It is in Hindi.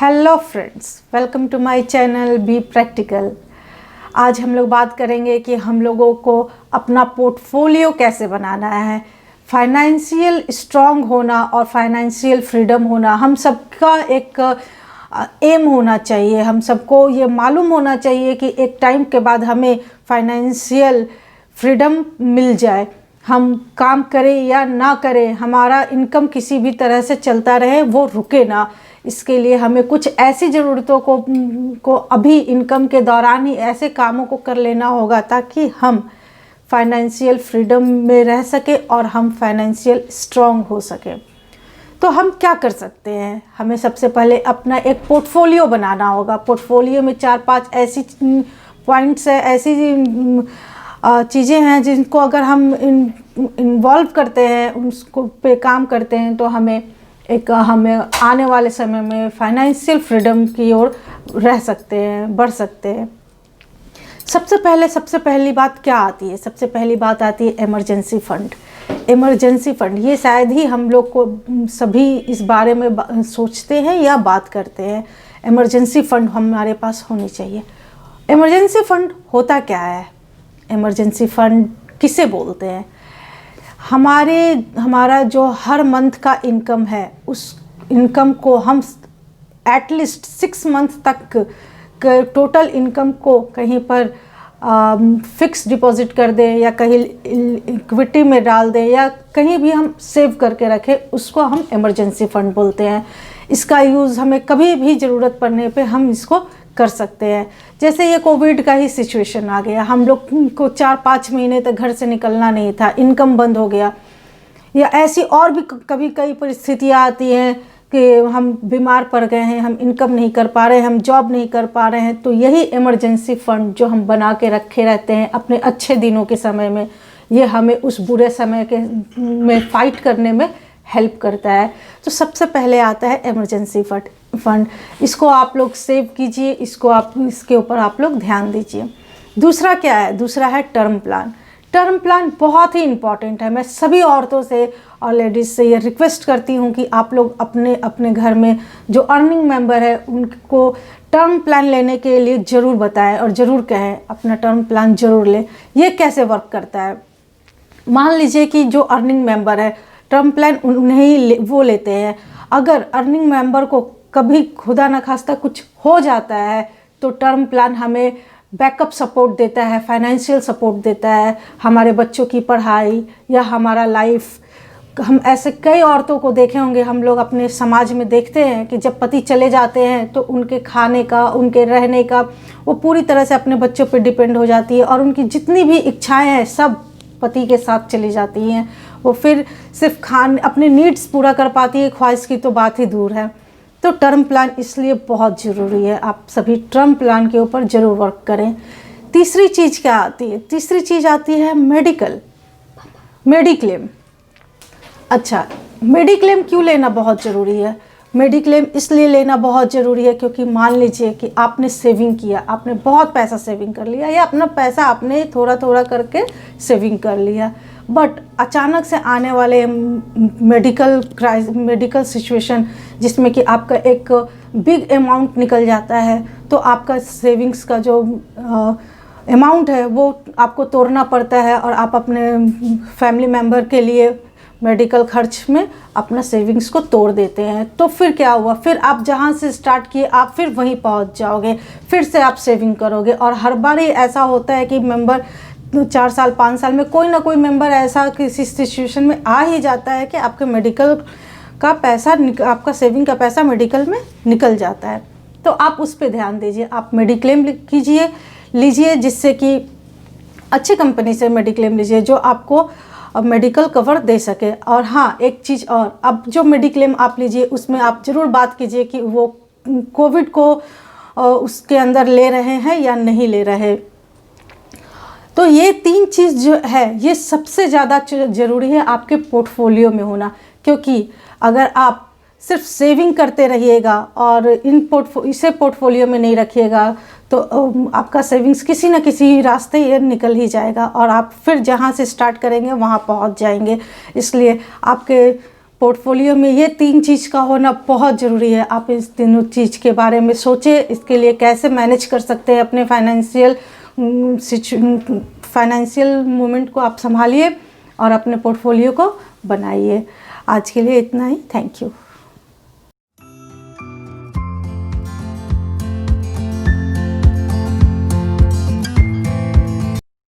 Hello friends, welcome to my channel be practical. आज हम लोग बात करेंगे कि हम लोगों को अपना पोर्टफोलियो कैसे बनाना है। फाइनेंशियल स्ट्रांग होना और फाइनेंशियल फ्रीडम होना हम सबका एक एम होना चाहिए। हम सबको ये मालूम होना चाहिए कि एक टाइम के बाद हमें फाइनेंशियल फ्रीडम मिल जाए। हम काम करें या ना करें, हमारा इनकम किसी भी तरह से चलता रहे, वो रुके ना। इसके लिए हमें कुछ ऐसी ज़रूरतों को अभी इनकम के दौरान ही ऐसे कामों को कर लेना होगा ताकि हम फाइनेंशियल फ्रीडम में रह सके और हम फाइनेंशियल स्ट्रांग हो सके। तो हम क्या कर सकते हैं? हमें सबसे पहले अपना एक पोर्टफोलियो बनाना होगा। पोर्टफोलियो में 4-5 ऐसी पॉइंट्स है, ऐसी चीज़ें हैं जिनको अगर हम इन्वॉल्व करते हैं, उसको पे काम करते हैं, तो हमें आने वाले समय में फाइनेंशियल फ्रीडम की ओर रह सकते हैं, बढ़ सकते हैं। सबसे पहली बात क्या आती है? सबसे पहली बात आती है इमरजेंसी फ़ंड। इमरजेंसी फ़ंड ये शायद ही हम लोग को सभी इस बारे में सोचते हैं या बात करते हैं। इमरजेंसी फ़ंड हमारे पास होनी चाहिए। इमरजेंसी फ़ंड होता क्या है? इमरजेंसी फ़ंड किसे बोलते हैं? हमारा जो हर मंथ का इनकम है, उस इनकम को हम एटलीस्ट 6 मंथ तक टोटल इनकम को कहीं पर फिक्स डिपॉजिट कर दें या कहीं इक्विटी में डाल दें या कहीं भी हम सेव करके रखें, उसको हम इमरजेंसी फ़ंड बोलते हैं। इसका यूज़ हमें कभी भी ज़रूरत पड़ने पे हम इसको कर सकते हैं। जैसे ये कोविड का ही सिचुएशन आ गया, हम लोग को 4-5 महीने तक घर से निकलना नहीं था, इनकम बंद हो गया, या ऐसी और भी कभी कई परिस्थितियाँ आती हैं कि हम बीमार पड़ गए हैं, हम इनकम नहीं कर पा रहे हैं, हम जॉब नहीं कर पा रहे हैं। तो यही इमरजेंसी फ़ंड जो हम बना के रखे रहते हैं अपने अच्छे दिनों के समय में, ये हमें उस बुरे समय में फ़ाइट करने में हेल्प करता है। तो सबसे पहले आता है इमरजेंसी फ़ंड। इसको आप लोग सेव कीजिए, इसके ऊपर आप लोग ध्यान दीजिए। दूसरा क्या है? दूसरा है टर्म प्लान। टर्म प्लान बहुत ही इम्पॉर्टेंट है। मैं सभी औरतों से और लेडीज़ से ये रिक्वेस्ट करती हूँ कि आप लोग अपने घर में जो अर्निंग मेंबर है उनको टर्म प्लान लेने के लिए ज़रूर बताएं और ज़रूर कहें अपना टर्म प्लान ज़रूर लें। ये कैसे वर्क करता है? मान लीजिए कि जो अर्निंग मेंबर है, टर्म प्लान वो लेते हैं। अगर अर्निंग मेंबर को कभी खुदा न खास्ता कुछ हो जाता है तो टर्म प्लान हमें बैकअप सपोर्ट देता है, फाइनेंशियल सपोर्ट देता है, हमारे बच्चों की पढ़ाई या हमारा लाइफ। हम ऐसे कई औरतों को देखे होंगे, हम लोग अपने समाज में देखते हैं कि जब पति चले जाते हैं तो उनके खाने का, उनके रहने का, वो पूरी तरह से अपने बच्चों पर डिपेंड हो जाती है और उनकी जितनी भी इच्छाएँ हैं सब पति के साथ चली जाती हैं। वो फिर सिर्फ अपने नीड्स पूरा कर पाती है, ख्वाहिश की तो बात ही दूर है। तो टर्म प्लान इसलिए बहुत ज़रूरी है। आप सभी टर्म प्लान के ऊपर ज़रूर वर्क करें। तीसरी चीज़ क्या आती है? तीसरी चीज़ आती है मेडिक्लेम। अच्छा, मेडिक्लेम क्यों लेना बहुत ज़रूरी है? मेडिक्लेम इसलिए लेना बहुत ज़रूरी है क्योंकि मान लीजिए कि आपने सेविंग किया, आपने बहुत पैसा सेविंग कर लिया या अपना पैसा आपने थोड़ा थोड़ा करके सेविंग कर लिया, बट अचानक से आने वाले मेडिकल सिचुएशन जिसमें कि आपका एक बिग अमाउंट निकल जाता है, तो आपका सेविंग्स का जो अमाउंट है वो आपको तोड़ना पड़ता है और आप अपने फैमिली मेम्बर के लिए मेडिकल खर्च में अपना सेविंग्स को तोड़ देते हैं। तो फिर क्या हुआ? फिर आप जहाँ से स्टार्ट किए आप फिर वहीं पहुँच जाओगे, फिर से आप सेविंग करोगे। और हर बार ही ऐसा होता है कि मेंबर 4 साल 5 साल में कोई ना कोई मेंबर ऐसा किसी सिचुएशन में आ ही जाता है कि आपके मेडिकल का पैसा, आपका सेविंग का पैसा मेडिकल में निकल जाता है। तो आप उस पर ध्यान दीजिए, आप मेडिक्लेम लीजिए जिससे कि अच्छी कंपनी से मेडिक्लेम लीजिए जो आपको मेडिकल कवर दे सके। और हाँ, एक चीज़ और, अब जो मेडिक्लेम आप लीजिए उसमें आप ज़रूर बात कीजिए कि वो कोविड को उसके अंदर ले रहे हैं या नहीं ले रहे। तो ये 3 चीज़ जो है ये सबसे ज़्यादा ज़रूरी है आपके पोर्टफोलियो में होना, क्योंकि अगर आप सिर्फ सेविंग करते रहिएगा और इसे पोर्टफोलियो में नहीं रखिएगा तो आपका सेविंग्स किसी न किसी रास्ते ये निकल ही जाएगा और आप फिर जहाँ से स्टार्ट करेंगे वहाँ पहुँच जाएंगे। इसलिए आपके पोर्टफोलियो में ये 3 चीज़ का होना बहुत ज़रूरी है। आप इस तीनों चीज़ के बारे में सोचें, इसके लिए कैसे मैनेज कर सकते हैं अपने फाइनेंशियल मूवमेंट को आप संभालिए और अपने पोर्टफोलियो को बनाइए। आज के लिए इतना ही। Thank you.